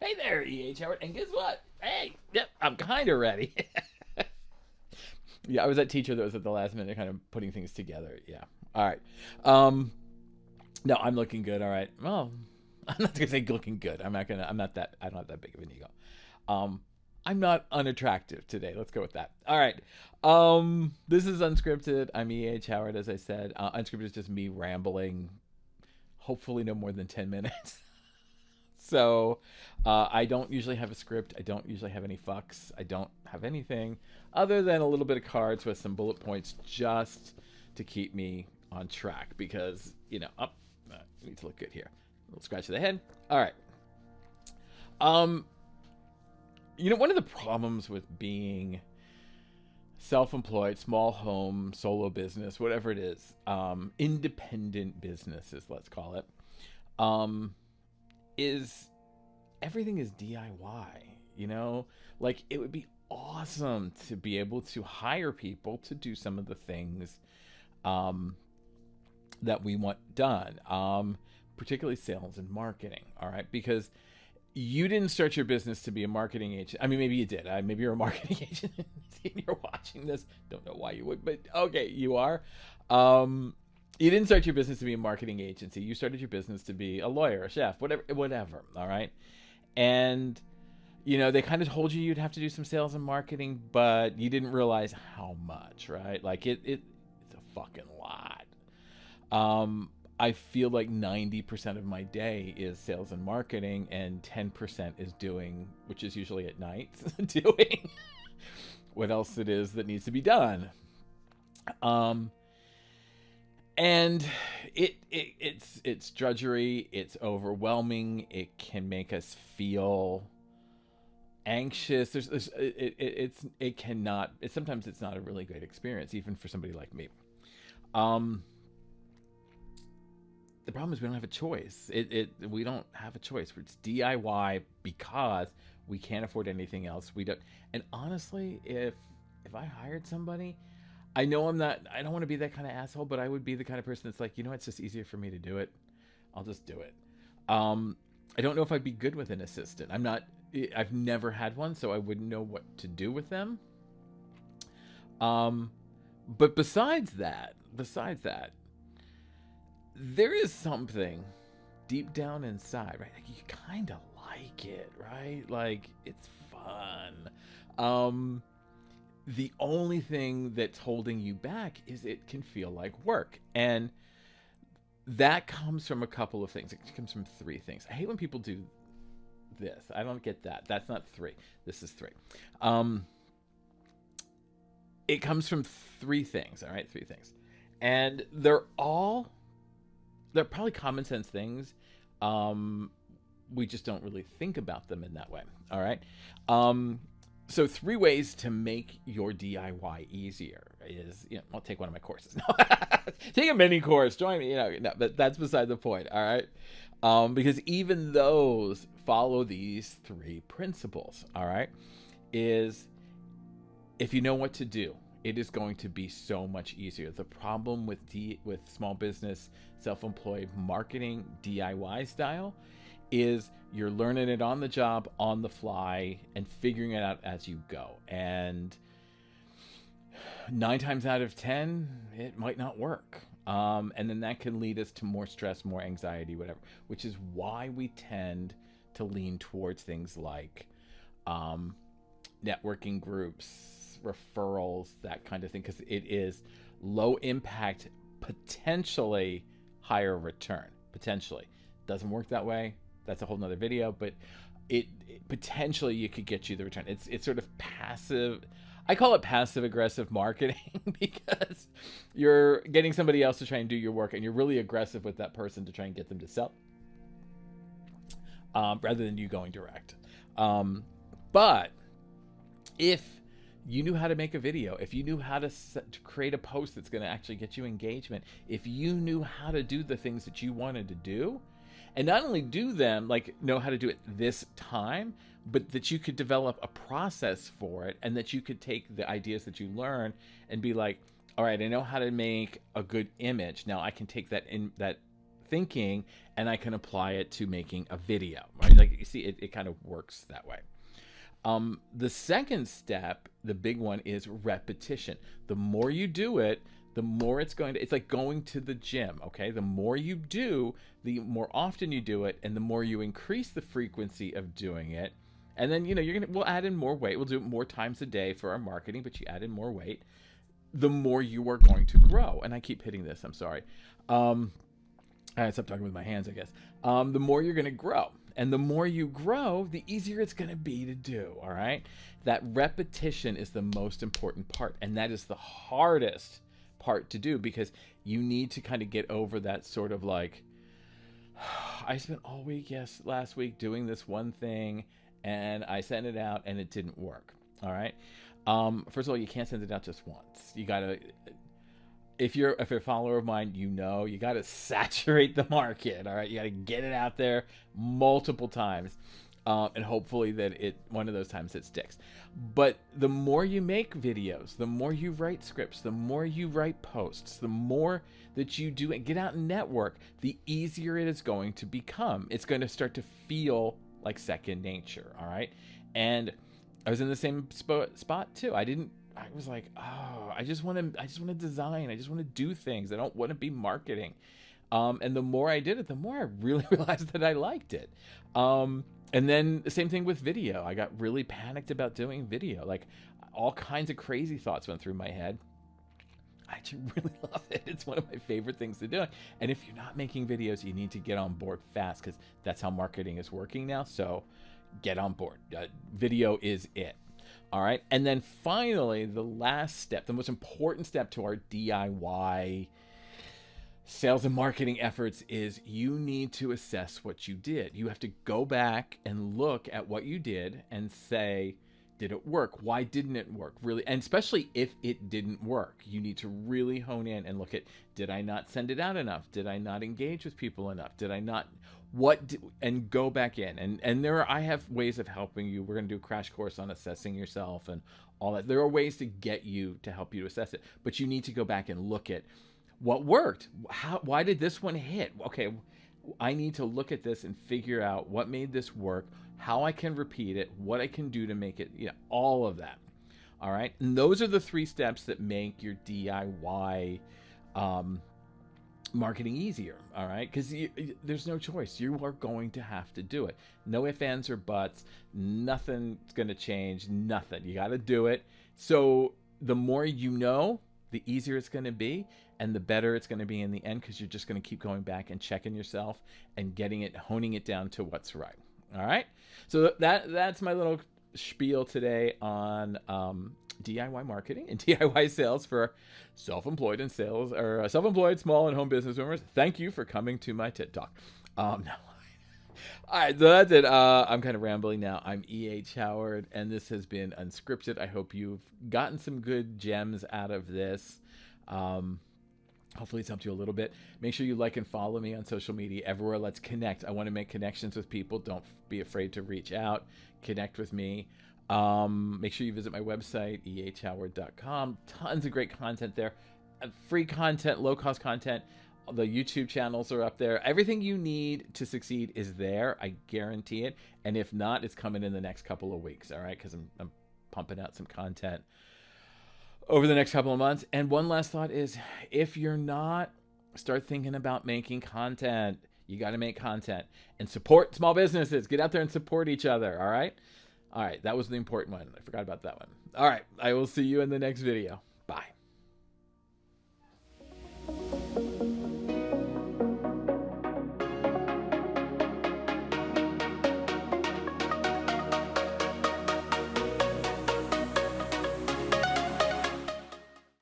Hey there, E.H. Howard. And guess what? Hey, yep, I'm kind of ready. Yeah, I was that teacher that was at the last minute kind of putting things together. Yeah. All right. Um, no, I'm looking good. All right. Well, I'm not going to say looking good. I'm not that, I don't have that big of an ego. Um, I'm not unattractive today. Let's go with that. All right. This is Unscripted. I'm E.H. Howard, as I said. Unscripted is just me rambling, hopefully no more than 10 minutes. So I don't usually have a script. I don't usually have any fucks. I don't have anything other than a little bit of cards with some bullet points just to keep me on track because, I need to look good here. A little scratch of the head. All right. Um, one of the problems with being self-employed, small home, solo business, whatever it is, independent businesses, let's call it, is everything is DIY, like it would be awesome to be able to hire people to do some of the things that we want done, particularly sales and marketing. All right. Because you didn't start your business to be a marketing agent. I mean, maybe you did. Maybe you're a marketing agent and you're watching this. Don't know why you would, but okay, you are. You didn't start your business to be a marketing agency. You started your business to be a lawyer, a chef, whatever. All right. And, they kind of told you you'd have to do some sales and marketing, but you didn't realize how much, right? Like it's a fucking lot. I feel like 90% of my day is sales and marketing and 10% is doing, which is usually at night, doing what else it is that needs to be done. And it's drudgery. It's overwhelming. It can make us feel anxious. Sometimes it's not a really great experience, even for somebody like me. The problem is we don't have a choice. We don't have a choice. It's DIY because we can't afford anything else. We don't. And honestly, if I hired somebody, I know I don't want to be that kind of asshole, but I would be the kind of person that's like, it's just easier for me to do it. I'll just do it. I don't know if I'd be good with an assistant. I've never had one, so I wouldn't know what to do with them. But besides that, there is something deep down inside, right? Like you kind of like it, right? Like it's fun. The only thing that's holding you back is it can feel like work. And that comes from a couple of things. It comes from three things. I hate when people do this. I don't get that. That's not three. This is three. It comes from three things, all right? Three things. And they're probably common sense things. We just don't really think about them in that way, all right? So 3 ways to make your DIY easier is, I'll take one of my courses. Take a mini course, join me, no, but that's beside the point, all right? Because even those follow these 3 principles, all right? Is if you know what to do, it is going to be so much easier. The problem with small business, self-employed marketing, DIY style, is you're learning it on the job, on the fly, and figuring it out as you go. And 9 times out of 10, it might not work. And then that can lead us to more stress, more anxiety, whatever, which is why we tend to lean towards things like networking groups, referrals, that kind of thing, because it is low impact, potentially higher return. Potentially. Doesn't work that way. That's a whole nother video, but it potentially you could get you the return. It's sort of passive. I call it passive aggressive marketing because you're getting somebody else to try and do your work and you're really aggressive with that person to try and get them to sell rather than you going direct. But if you knew how to make a video, if you knew how to create a post that's going to actually get you engagement, if you knew how to do the things that you wanted to do, and not only do them, like know how to do it this time, but that you could develop a process for it and that you could take the ideas that you learn and be like, all right, I know how to make a good image. Now I can take that thinking, and I can apply it to making a video, right? Like you see, it kind of works that way. The second step, the big one, is repetition. The more you do it, the more it's like going to the gym, okay? The more you do, the more often you do it, and the more you increase the frequency of doing it. And then, we'll add in more weight. We'll do it more times a day for our marketing, but you add in more weight, the more you are going to grow. And I keep hitting this, I'm sorry. I stopped talking with my hands, I guess. The more you're going to grow. And the more you grow, the easier it's going to be to do, all right? That repetition is the most important part, and that is the hardest part to do, because you need to kind of get over that sort of like, I spent all week, last week doing this one thing, and I sent it out and it didn't work, all right? First of all, you can't send it out just once. You got to... If you're a follower of mine, you got to saturate the market, all right? You got to get it out there multiple times, and hopefully that one of those times it sticks. But the more you make videos, the more you write scripts, the more you write posts, the more that you do and get out and network, the easier it is going to become. It's going to start to feel like second nature, all right? And I was in the same spot too. I was like, oh, I just want to design. I just want to do things. I don't want to be marketing. And the more I did it, the more I really realized that I liked it. And then the same thing with video. I got really panicked about doing video. Like all kinds of crazy thoughts went through my head. I actually really love it. It's one of my favorite things to do. And if you're not making videos, you need to get on board fast, because that's how marketing is working now. So get on board. Video is it. All right. And then finally, the last step, the most important step to our DIY sales and marketing efforts is you need to assess what you did. You have to go back and look at what you did and say, did it work? Why didn't it work? Really, and especially if it didn't work, you need to really hone in and look at, did I not send it out enough? Did I not engage with people enough? Did I not... and go back in and I have ways of helping you. We're going to do a crash course on assessing yourself and all that. There are ways to help you to assess it, but you need to go back and look at what worked. Why did this one hit? Okay, I need to look at this and figure out what made this work, how I can repeat it, what I can do to make it, all of that. All right. And those are the 3 steps that make your DIY, marketing easier, all right? Because there's no choice. You are going to have to do it. No ifs, ands, or buts. Nothing's going to change. Nothing. You got to do it. So the more you know, the easier it's going to be, and the better it's going to be in the end, because you're just going to keep going back and checking yourself and honing it down to what's right. All right? So that's my little spiel today on DIY marketing and DIY sales for self-employed and sales, or self-employed small and home business owners. Thank you for coming to my TED Talk. No. All right, so that's it. I'm kind of rambling now. I'm E.H. Howard, and this has been Unscripted. I hope you've gotten some good gems out of this. Hopefully it's helped you a little bit. Make sure you like and follow me on social media everywhere. Let's connect. I want to make connections with people. Don't be afraid to reach out. Connect with me. Make sure you visit my website, ehhoward.com. Tons of great content there. Free content, low-cost content. The YouTube channels are up there. Everything you need to succeed is there. I guarantee it. And if not, it's coming in the next couple of weeks, all right? Because I'm pumping out some content over the next couple of months. And one last thought is, if you're not, start thinking about making content. You got to make content and support small businesses. Get out there and support each other, all right? All right, that was the important one. I forgot about that one. All right, I will see you in the next video.